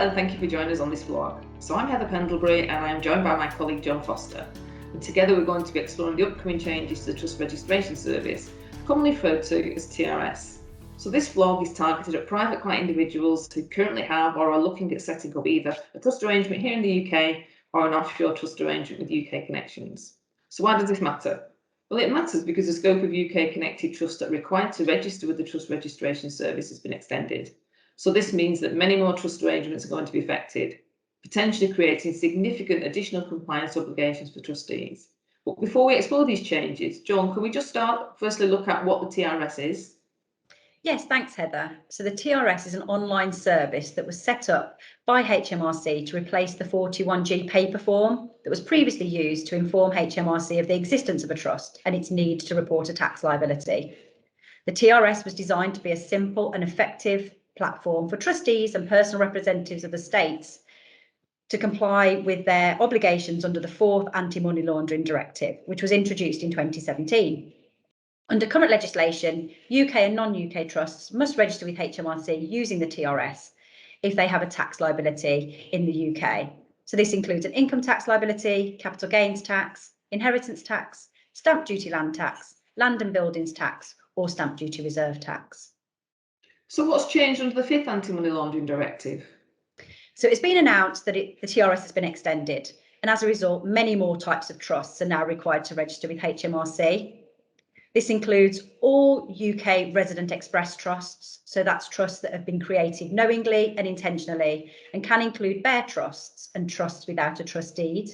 and thank you for joining us on this vlog. So I'm Heather Pendlebury and I am joined by my colleague John Foster. And together we're going to be exploring the upcoming changes to the Trust Registration Service, commonly referred to as TRS. So this vlog is targeted at private client individuals who currently have or are looking at setting up either a trust arrangement here in the UK or an offshore trust arrangement with UK connections. So why does this matter? Well, it matters because the scope of UK connected trusts that are required to register with the Trust Registration Service has been extended. So this means that many more trust arrangements are going to be affected, potentially creating significant additional compliance obligations for trustees. But before we explore these changes, John, can we just firstly look at what the TRS is? Yes, thanks, Heather. So the TRS is an online service that was set up by HMRC to replace the 41G paper form that was previously used to inform HMRC of the existence of a trust and its need to report a tax liability. The TRS was designed to be a simple and effective platform for trustees and personal representatives of the states to comply with their obligations under the 4th Anti-Money Laundering Directive, which was introduced in 2017. Under current legislation, UK and non-UK trusts must register with HMRC using the TRS if they have a tax liability in the UK. So this includes an income tax liability, capital gains tax, inheritance tax, stamp duty land tax, land and buildings tax, or stamp duty reserve tax. So what's changed under the 5th Anti-Money Laundering Directive? So it's been announced that the TRS has been extended, and as a result, many more types of trusts are now required to register with HMRC. This includes all UK resident express trusts, so that's trusts that have been created knowingly and intentionally, and can include bare trusts and trusts without a trust deed.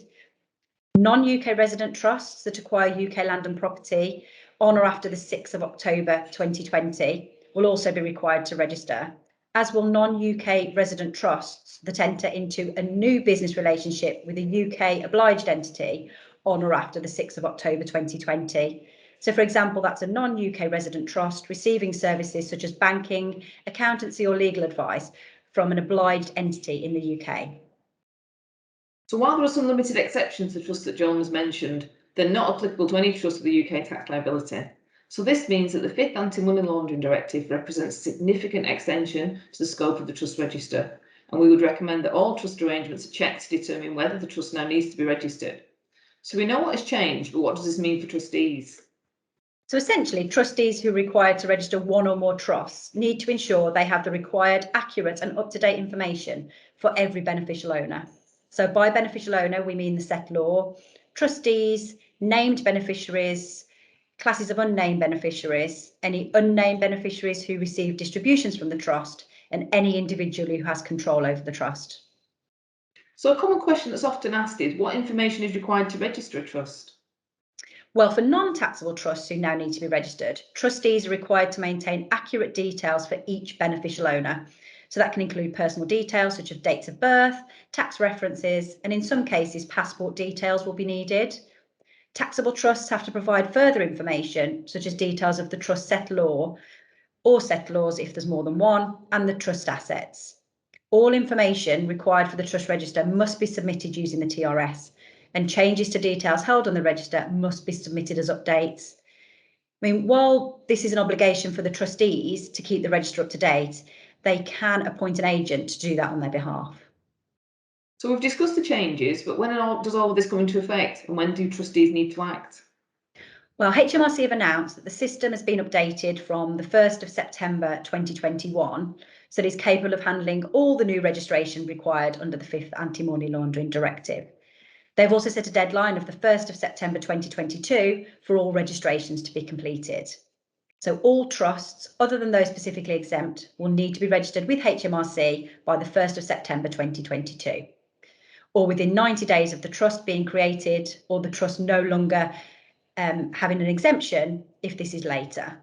Non-UK resident trusts that acquire UK land and property on or after the 6th of October 2020 will also be required to register, as will non-UK resident trusts that enter into a new business relationship with a UK obliged entity on or after the 6th of October 2020. So, for example, that's a non-UK resident trust receiving services such as banking, accountancy or legal advice from an obliged entity in the UK. So while there are some limited exceptions to trusts that John has mentioned, they're not applicable to any trust with a UK tax liability. So this means that the 5th Anti-Money Laundering Directive represents a significant extension to the scope of the trust register, and we would recommend that all trust arrangements are checked to determine whether the trust now needs to be registered. So we know what has changed, but what does this mean for trustees? So essentially, trustees who are required to register one or more trusts need to ensure they have the required accurate and up-to-date information for every beneficial owner. So by beneficial owner, we mean the settlor, trustees, named beneficiaries, classes of unnamed beneficiaries, any unnamed beneficiaries who receive distributions from the trust, and any individual who has control over the trust. So a common question that's often asked is, what information is required to register a trust? Well, for non-taxable trusts who now need to be registered, trustees are required to maintain accurate details for each beneficial owner. So that can include personal details such as dates of birth, tax references, and in some cases, passport details will be needed. Taxable trusts have to provide further information, such as details of the trust settlor or settlors if there's more than one, and the trust assets. All information required for the trust register must be submitted using the TRS, and changes to details held on the register must be submitted as updates. I mean, while this is an obligation for the trustees to keep the register up to date, they can appoint an agent to do that on their behalf. So we've discussed the changes, but when does all of this come into effect, and when do trustees need to act? Well, HMRC have announced that the system has been updated from the 1st of September 2021, so it is capable of handling all the new registration required under the 5th Anti-Money Laundering Directive. They've also set a deadline of the 1st of September 2022 for all registrations to be completed. So all trusts, other than those specifically exempt, will need to be registered with HMRC by the 1st of September 2022, or within 90 days of the trust being created or the trust no longer having an exemption if this is later.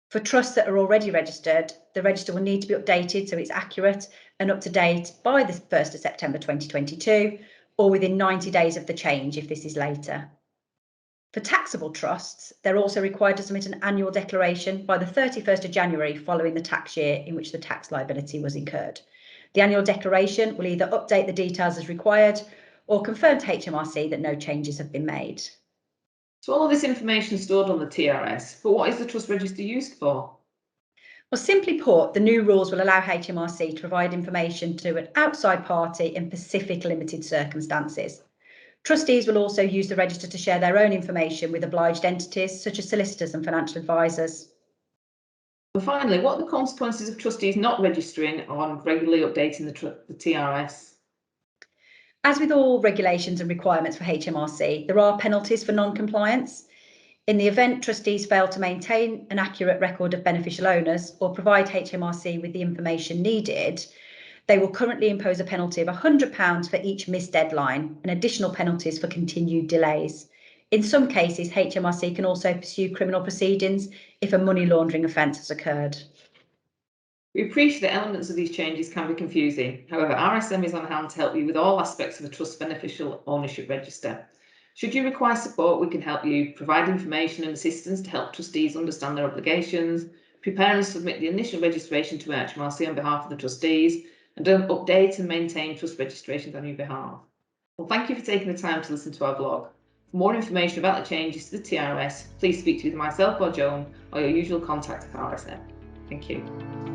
For trusts that are already registered, the register will need to be updated so it's accurate and up to date by the 1st of September 2022, or within 90 days of the change if this is later. For taxable trusts, they're also required to submit an annual declaration by the 31st of January following the tax year in which the tax liability was incurred. The annual declaration will either update the details as required or confirm to HMRC that no changes have been made. So all of this information is stored on the TRS, but what is the trust register used for? Well, simply put, the new rules will allow HMRC to provide information to an outside party in specific limited circumstances. Trustees will also use the register to share their own information with obliged entities such as solicitors and financial advisors. And finally, what are the consequences of trustees not registering or regularly updating the TRS? As with all regulations and requirements for HMRC, there are penalties for non-compliance. In the event trustees fail to maintain an accurate record of beneficial owners or provide HMRC with the information needed, they will currently impose a penalty of £100 for each missed deadline and additional penalties for continued delays. In some cases, HMRC can also pursue criminal proceedings if a money laundering offence has occurred. We appreciate that elements of these changes can be confusing. However, RSM is on hand to help you with all aspects of a trust beneficial ownership register. Should you require support, we can help you provide information and assistance to help trustees understand their obligations, prepare and submit the initial registration to HMRC on behalf of the trustees, and update and maintain trust registrations on your behalf. Well, thank you for taking the time to listen to our blog. For more information about the changes to the TRS, please speak to either myself or Joan or your usual contact at RSM. Thank you.